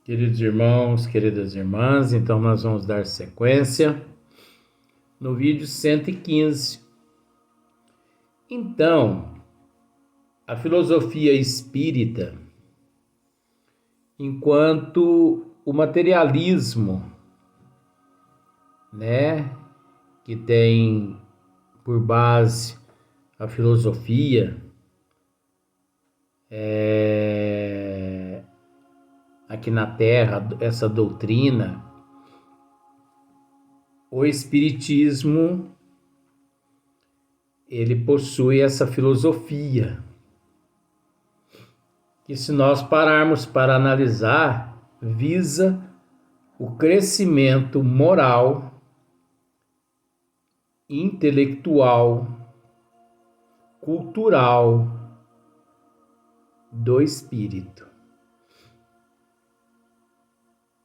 Queridos irmãos, queridas irmãs, então nós vamos dar sequência no vídeo 115. Então, a filosofia espírita, enquanto o materialismo, que tem por base a filosofia, aqui na Terra, essa doutrina, o Espiritismo, ele possui essa filosofia, que se nós pararmos para analisar, visa o crescimento moral, intelectual, cultural do espírito.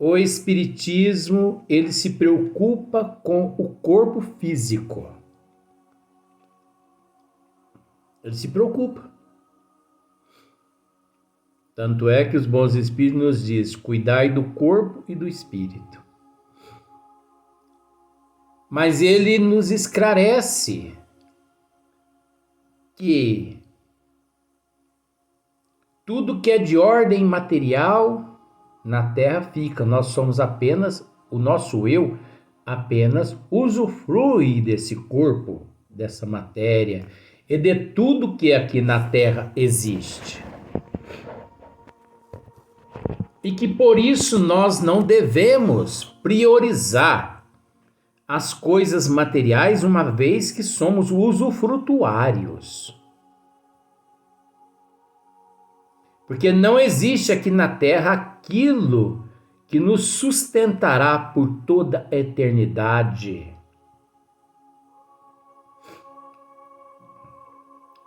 O espiritismo, ele se preocupa com o corpo físico. Ele se preocupa. Tanto é que os bons espíritos nos dizem: cuidai do corpo e do espírito. Mas ele nos esclarece que tudo que é de ordem material na Terra fica. Nós somos apenas, o nosso eu apenas usufrui desse corpo, dessa matéria e de tudo que aqui na Terra existe. E que por isso nós não devemos priorizar as coisas materiais, uma vez que somos usufrutuários. Porque não existe aqui na Terra aquilo que nos sustentará por toda a eternidade.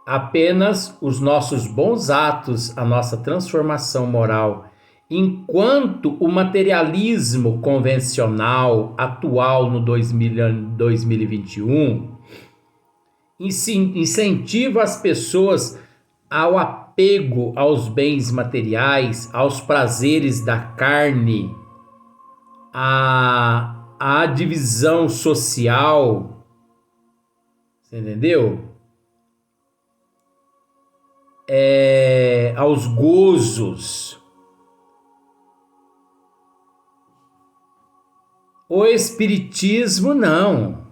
Apenas os nossos bons atos, a nossa transformação moral, enquanto o materialismo convencional atual no 2021 incentiva as pessoas ao apego aos bens materiais, aos prazeres da carne, à divisão social, você entendeu? Aos gozos. O Espiritismo não.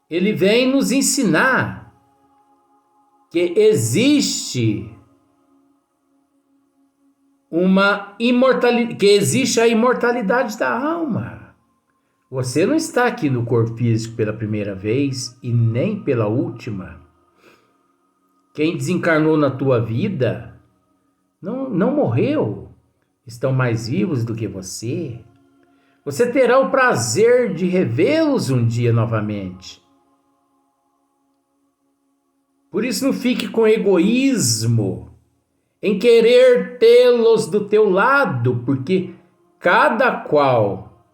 Ele vem nos ensinar que existe que existe a imortalidade da alma. Você não está aqui no corpo físico pela primeira vez e nem pela última. Quem desencarnou na tua vida não morreu. Estão mais vivos do que você. Você terá o prazer de revê-los um dia novamente. Por isso não fique com egoísmo em querer tê-los do teu lado, porque cada qual,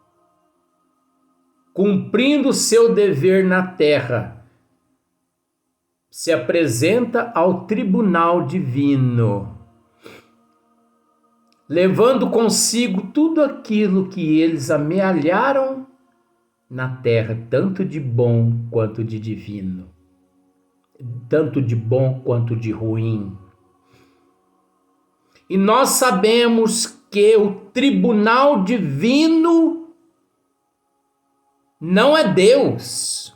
cumprindo o seu dever na terra, se apresenta ao tribunal divino, levando consigo tudo aquilo que eles amealharam na terra, tanto de bom quanto de divino, tanto de bom quanto de ruim. E nós sabemos que o tribunal divino não é Deus.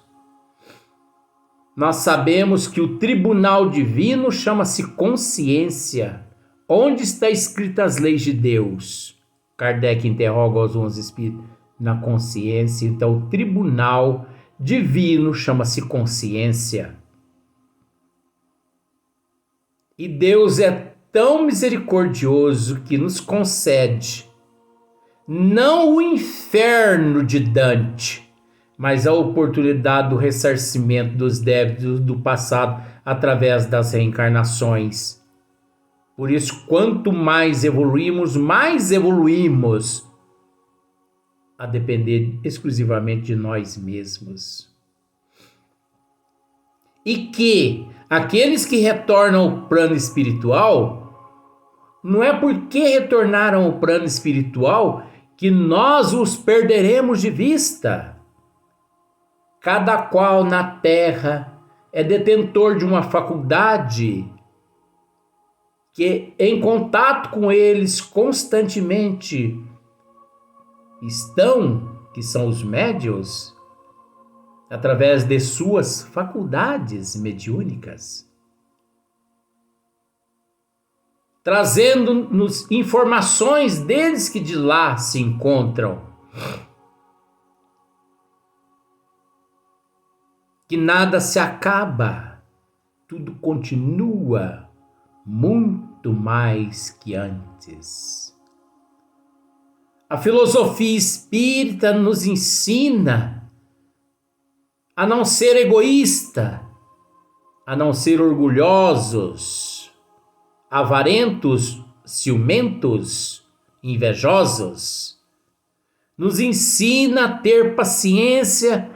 Nós sabemos que o tribunal divino chama-se consciência. Onde está escritas as leis de Deus? Kardec interroga aos 11 espíritos. Na consciência. Então, o tribunal divino chama-se consciência. E Deus é tão misericordioso que nos concede não o inferno de Dante, mas a oportunidade do ressarcimento dos débitos do passado através das reencarnações. Por isso, quanto mais evoluímos a depender exclusivamente de nós mesmos. E que aqueles que retornam ao plano espiritual Não é porque retornaram ao plano espiritual que nós os perderemos de vista. Cada qual na Terra é detentor de uma faculdade que, em contato com eles constantemente estão, que são os médiuns, através de suas faculdades mediúnicas, trazendo-nos informações deles que de lá se encontram. Que nada se acaba, tudo continua muito mais que antes. A filosofia espírita nos ensina a não ser egoísta, a não ser orgulhosos, avarentos, ciumentos, invejosos. Nos ensina a ter paciência,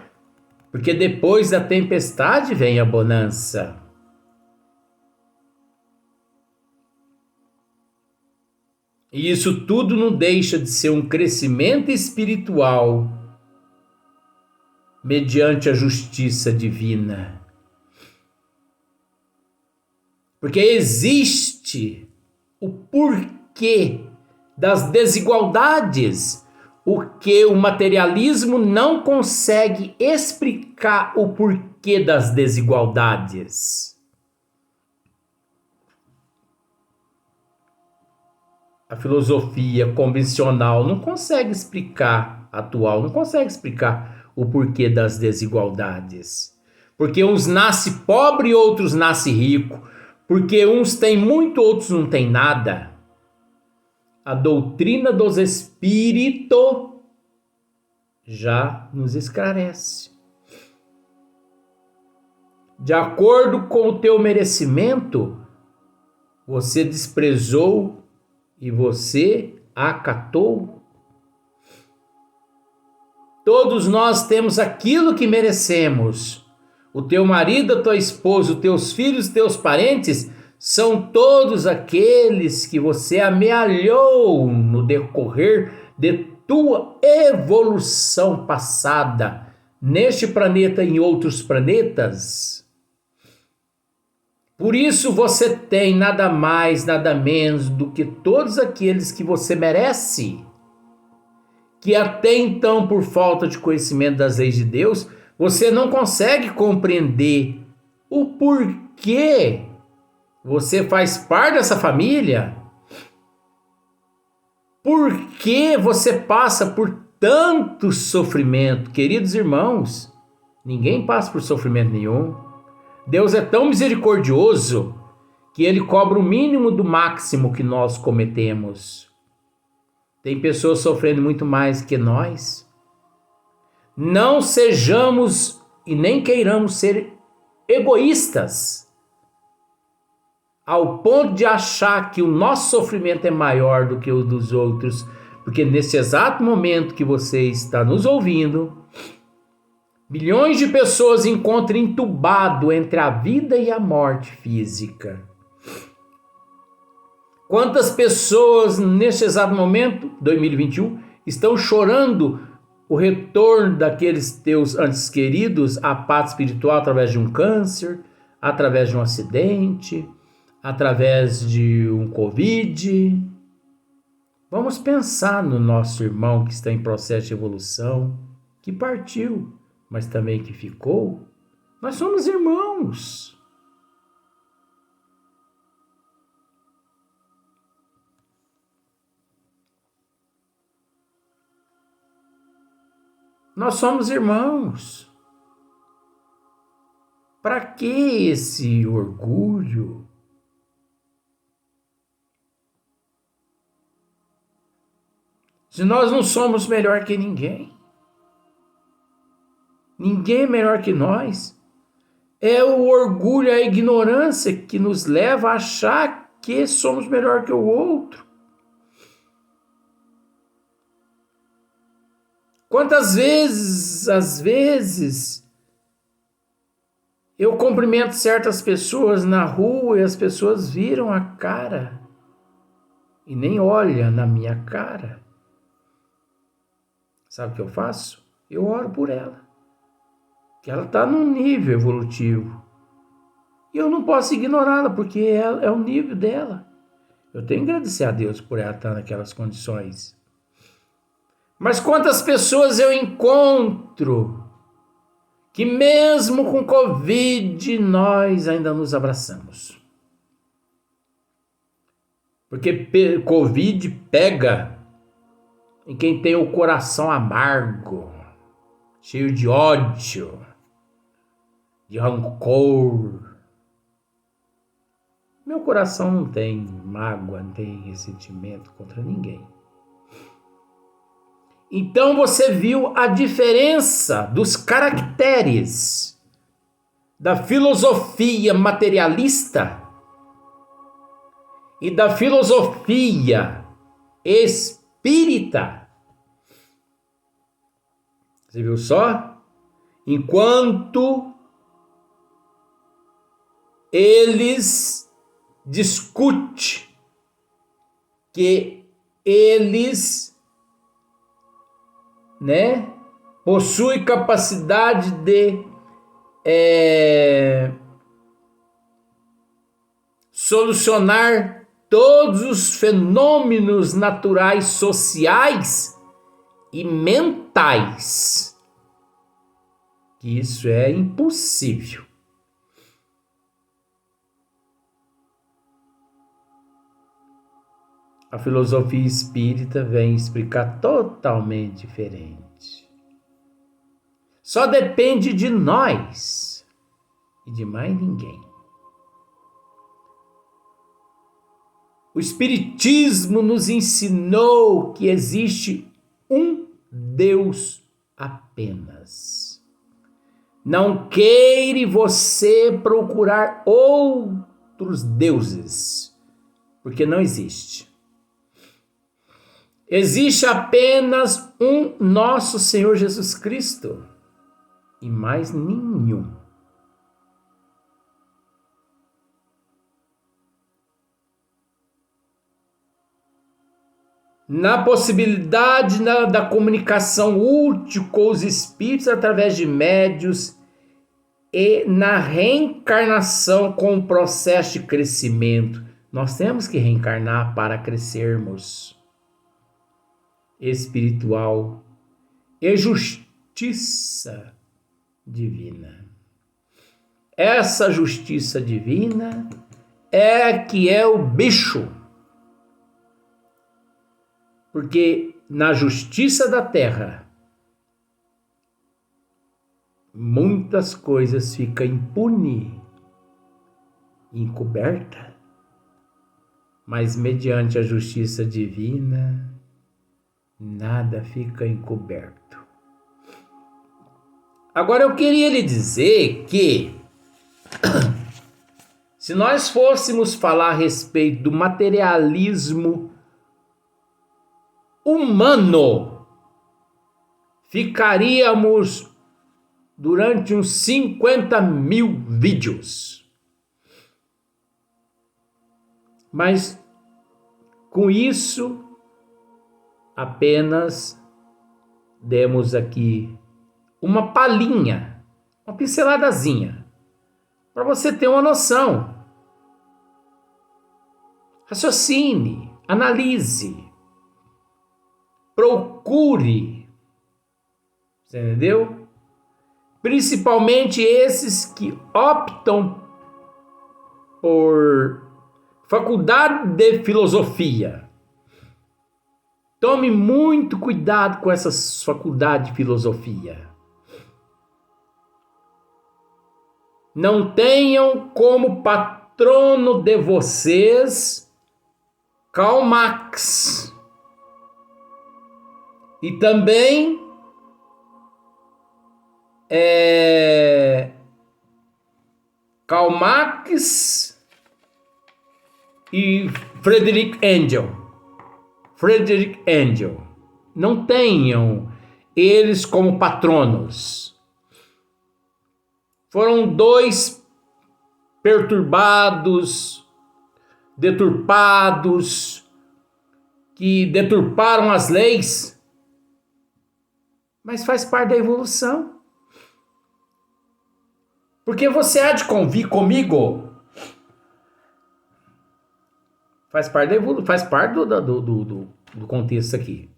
porque depois da tempestade vem a bonança. E isso tudo não deixa de ser um crescimento espiritual mediante a justiça divina. Porque existe o porquê das desigualdades, o que o materialismo não consegue explicar o porquê das desigualdades. A filosofia convencional não consegue explicar, atual, não consegue explicar o porquê das desigualdades. Porque uns nascem pobre e outros nascem rico. Porque uns têm muito, outros não têm nada. A doutrina dos espíritos já nos esclarece. De acordo com o teu merecimento, você desprezou e você acatou. Todos nós temos aquilo que merecemos. O teu marido, a tua esposa, os teus filhos, os teus parentes são todos aqueles que você amealhou no decorrer de tua evolução passada, neste planeta e em outros planetas. Por isso você tem nada mais, nada menos do que todos aqueles que você merece, que até então, por falta de conhecimento das leis de Deus, você não consegue compreender o porquê você faz parte dessa família. Por que você passa por tanto sofrimento? Queridos irmãos, ninguém passa por sofrimento nenhum. Deus é tão misericordioso que Ele cobra o mínimo do máximo que nós cometemos. Tem pessoas sofrendo muito mais que nós. Não sejamos e nem queiramos ser egoístas ao ponto de achar que o nosso sofrimento é maior do que o dos outros, porque nesse exato momento que você está nos ouvindo, milhões de pessoas encontram entubado entre a vida e a morte física. Quantas pessoas nesse exato momento, 2021, estão chorando o retorno daqueles teus antes queridos à pátria espiritual através de um câncer, através de um acidente, através de um Covid. Vamos pensar no nosso irmão que está em processo de evolução, que partiu, mas também que ficou. Nós somos irmãos. Nós somos irmãos. Para que esse orgulho? Se nós não somos melhor que ninguém. Ninguém é melhor que nós. É o orgulho, a ignorância que nos leva a achar que somos melhor que o outro. Quantas vezes, às vezes, eu cumprimento certas pessoas na rua e as pessoas viram a cara. e nem olha na minha cara. Sabe o que eu faço? Eu oro por ela. Que ela está num nível evolutivo. E eu não posso ignorá-la, porque é o nível dela. Eu tenho que agradecer a Deus por ela estar naquelas condições. Mas quantas pessoas eu encontro que mesmo com Covid nós ainda nos abraçamos. Porque Covid pega em quem tem o coração amargo, cheio de ódio, de rancor. Meu coração não tem mágoa, não tem ressentimento contra ninguém. Então você viu a diferença dos caracteres da filosofia materialista e da filosofia espírita. Você viu só? Enquanto eles discutem que eles, possuem capacidade de solucionar todos os fenômenos naturais, sociais e mentais. Que isso é impossível. A filosofia espírita vem explicar totalmente diferente. Só depende de nós e de mais ninguém. O Espiritismo nos ensinou que existe um Deus apenas. Não queire você procurar outros deuses, porque não existe. Existe apenas um nosso Senhor Jesus Cristo e mais nenhum. Na possibilidade da comunicação útil com os espíritos através de médios e na reencarnação com o processo de crescimento. Nós temos que reencarnar para crescermos espiritual e justiça divina. Essa justiça divina que é o bicho. Porque na justiça da terra, muitas coisas ficam impunes, encobertas, mas mediante a justiça divina, nada fica encoberto. Agora eu queria lhe dizer que, se nós fôssemos falar a respeito do materialismo humano, ficaríamos durante uns 50.000 vídeos. Mas com isso, apenas demos aqui uma palhinha, uma pinceladazinha, para você ter uma noção. Raciocine, analise. Procure, você entendeu? Principalmente esses que optam por faculdade de filosofia. Tome muito cuidado com essas faculdades de filosofia. Não tenham como patrono de vocês Karl Marx. E também Karl Marx e Friedrich Engels. Não tenham eles como patronos. Foram dois perturbados, deturpados, que deturparam as leis, mas faz parte da evolução. Porque você há de convir comigo, faz parte da evolução, faz parte do contexto aqui.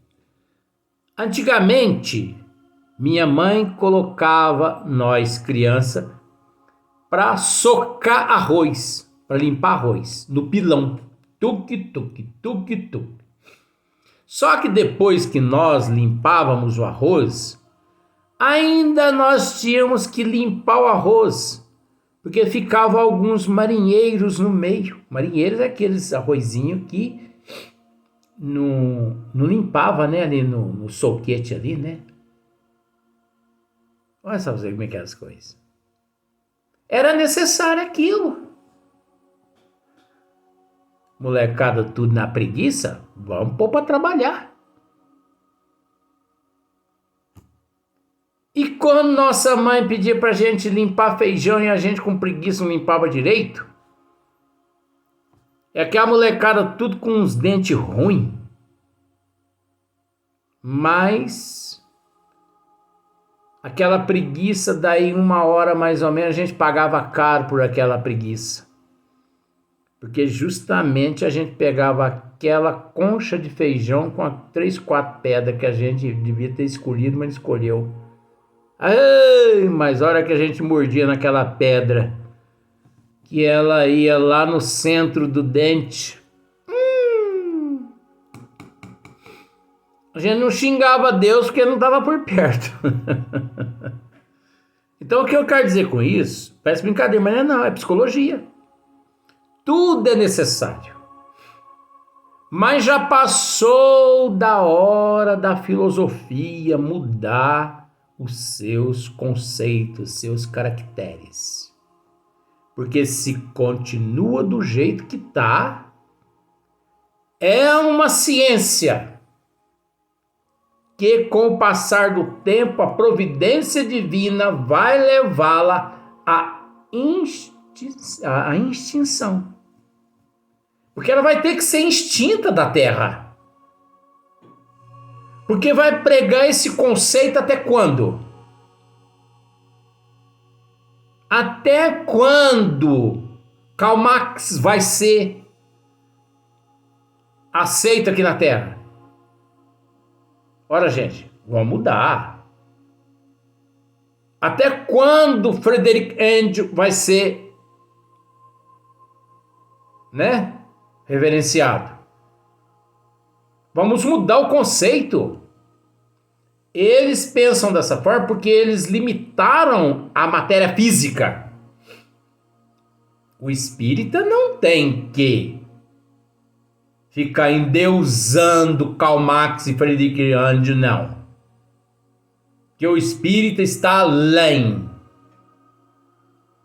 Antigamente, minha mãe colocava nós, criança, para socar arroz, para limpar arroz, no pilão. Tuque, tuque, tuque. Só que depois que nós limpávamos o arroz, ainda nós tínhamos que limpar o arroz, porque ficavam alguns marinheiros no meio. Marinheiros é aqueles arrozinhos que não limpava, né, ali no soquete ali, né? Olha só como é que é as coisas. Era necessário aquilo. Molecada tudo na preguiça, vamos pôr para trabalhar. E quando nossa mãe pedia pra gente limpar feijão e a gente com preguiça não limpava direito, é que a molecada tudo com uns dentes ruins, mas aquela preguiça, daí 1 hora mais ou menos a gente pagava caro por aquela preguiça. Porque justamente a gente pegava aquela concha de feijão com 3, 4 pedras que a gente devia ter escolhido, mas não escolheu. Ai, mas a hora que a gente mordia naquela pedra, que ela ia lá no centro do dente, a gente não xingava Deus porque não estava por perto. Então o que eu quero dizer com isso? Parece brincadeira, mas não, é psicologia. Tudo é necessário. Mas já passou da hora da filosofia mudar os seus conceitos, seus caracteres. Porque se continua do jeito que está, é uma ciência que com o passar do tempo a providência divina vai levá-la à extinção. Porque ela vai ter que ser extinta da Terra. Porque vai pregar esse conceito até quando? Até quando Karl Marx vai ser aceito aqui na Terra? Ora, gente, vamos mudar. Até quando Frederick Engels vai ser, né, reverenciado? Vamos mudar o conceito. Eles pensam dessa forma porque eles limitaram a matéria física. O espírita não tem que ficar endeusando Karl Marx e Friedrich Engels, não. Que o espírita está além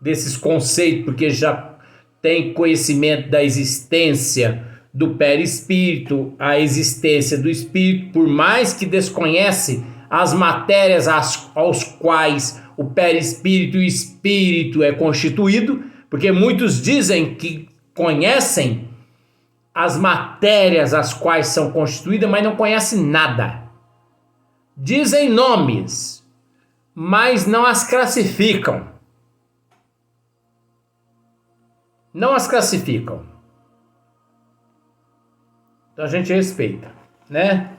desses conceitos, porque já tem conhecimento da existência do perispírito, a existência do espírito, por mais que desconhece as matérias aos quais o perispírito e o espírito é constituído, porque muitos dizem que conhecem as matérias às quais são constituídas, mas não conhecem nada. Dizem nomes, mas não as classificam. Não as classificam. Então a gente respeita, né?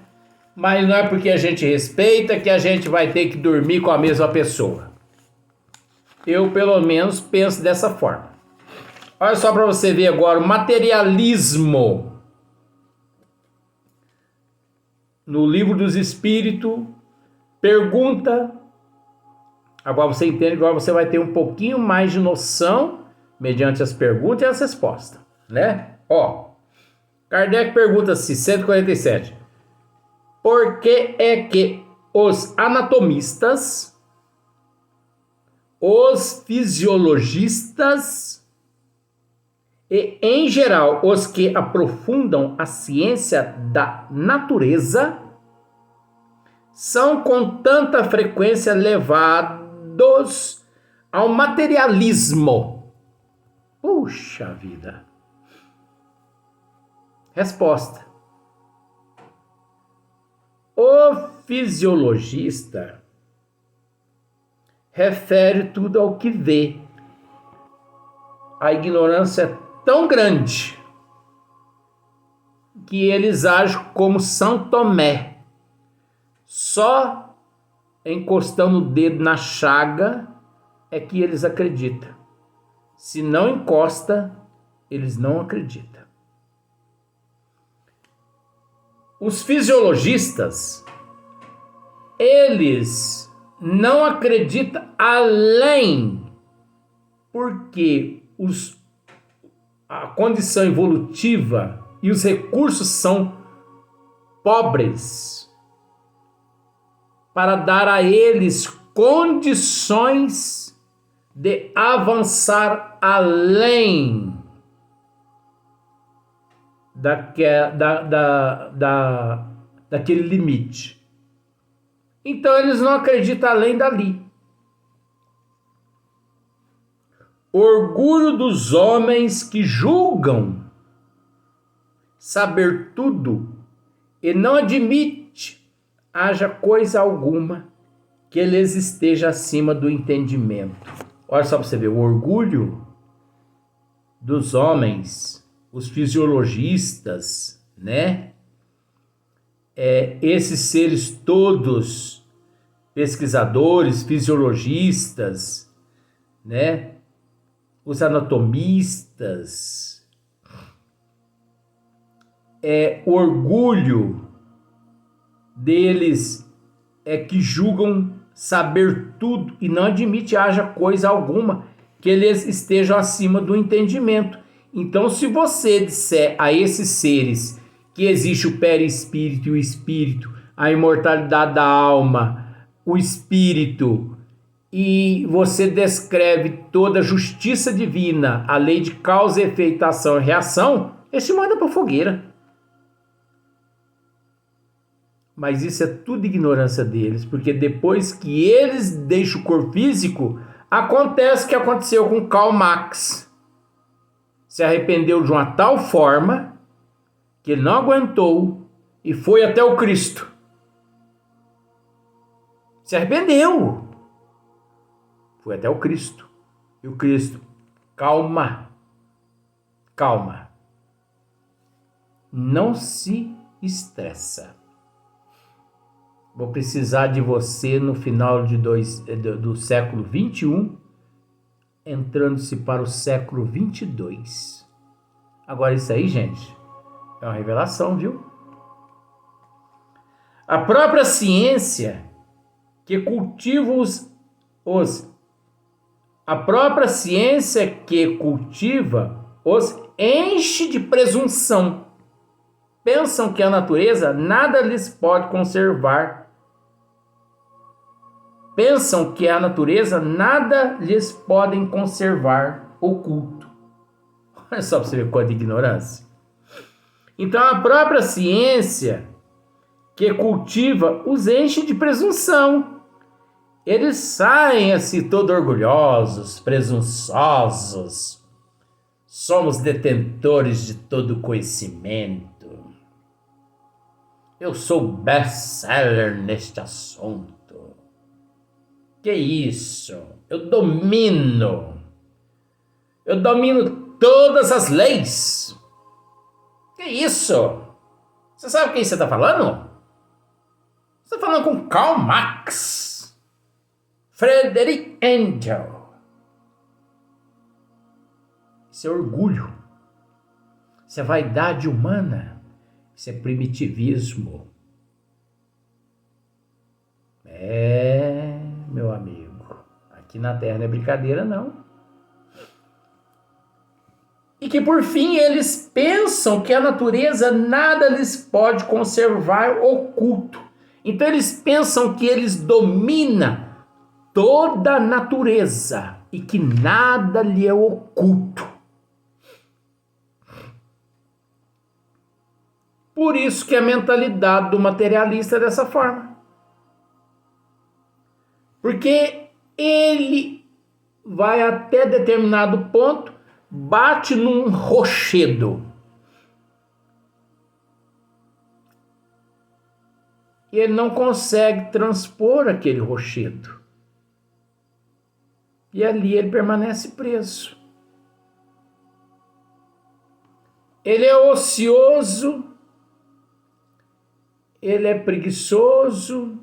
Mas não é porque a gente respeita que a gente vai ter que dormir com a mesma pessoa. Eu, pelo menos, penso dessa forma. Olha só para você ver agora o materialismo. No Livro dos Espíritos, pergunta. Agora você entende, agora você vai ter um pouquinho mais de noção mediante as perguntas e as respostas, né? Ó, Kardec pergunta-se, 147. Por que é que os anatomistas, os fisiologistas e, em geral, os que aprofundam a ciência da natureza são com tanta frequência levados ao materialismo? Puxa vida. Resposta. fisiologista refere tudo ao que vê. A ignorância é tão grande que eles agem como São Tomé, só encostando o dedo na chaga é que eles acreditam. Se não encosta, eles não acreditam. Os fisiologistas, eles não acreditam além, porque a condição evolutiva e os recursos são pobres para dar a eles condições de avançar além daquele limite. Então eles não acreditam além dali. Orgulho dos homens que julgam saber tudo e não admite haja coisa alguma que lhes esteja acima do entendimento. Olha só para você ver, o orgulho dos homens, os fisiologistas, né? Esses seres todos, pesquisadores, fisiologistas, né? Os anatomistas, o orgulho deles é que julgam saber tudo e não admite haja coisa alguma que eles estejam acima do entendimento. Então, se você disser a esses seres que existe o perispírito e o espírito, a imortalidade da alma, o espírito, e você descreve toda a justiça divina, a lei de causa, efeito, ação e reação, esse manda para fogueira. Mas isso é tudo ignorância deles, porque depois que eles deixam o corpo físico, acontece o que aconteceu com Karl Marx. Se arrependeu de uma tal forma que ele não aguentou e foi até o Cristo. Se arrependeu. Foi até o Cristo. E o Cristo, calma. Calma. Não se estressa. Vou precisar de você no final do século 21, entrando-se para o século 22. Agora isso aí, gente, é uma revelação, viu? A própria ciência que cultiva os enche de presunção. Pensam que a natureza nada lhes pode conservar. Pensam que a natureza nada lhes podem conservar oculto. Olha só para você ver quanta ignorância. Então a própria ciência que cultiva os enche de presunção. Eles saem assim todos orgulhosos, presunçosos. Somos detentores de todo conhecimento. Eu sou best-seller neste assunto. Que isso? Eu domino todas as leis. Que isso? Você sabe quem você está falando? Você está falando com Karl Marx, Friedrich Engels. Isso é orgulho. Isso é vaidade humana. Isso é primitivismo. Meu amigo, aqui na Terra não é brincadeira, não. E que por fim eles pensam que a natureza nada lhes pode conservar oculto. Então eles pensam que eles dominam toda a natureza e que nada lhe é oculto. Por isso que a mentalidade do materialista é dessa forma. Porque ele vai até determinado ponto, bate num rochedo. e ele não consegue transpor aquele rochedo. E ali ele permanece preso. Ele é ocioso, ele é preguiçoso,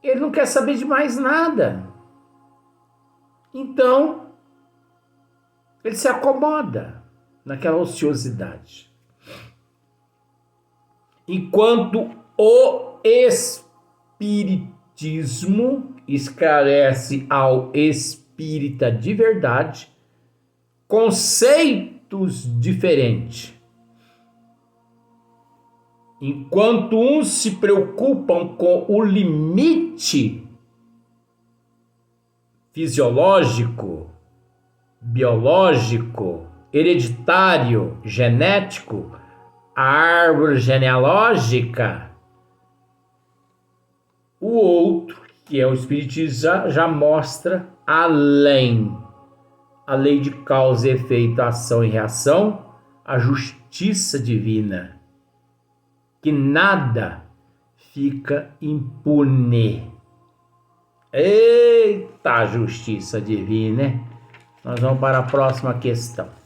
ele não quer saber de mais nada. Então, ele se acomoda naquela ociosidade. Enquanto o espiritismo esclarece ao espírita de verdade conceitos diferentes. Enquanto uns se preocupam com o limite fisiológico, biológico, hereditário, genético, a árvore genealógica, o outro, que é o espiritismo, já mostra além. A lei de causa e efeito, ação e reação, a justiça divina, que nada fica impune. Eita, justiça divina, né? Nós vamos para a próxima questão.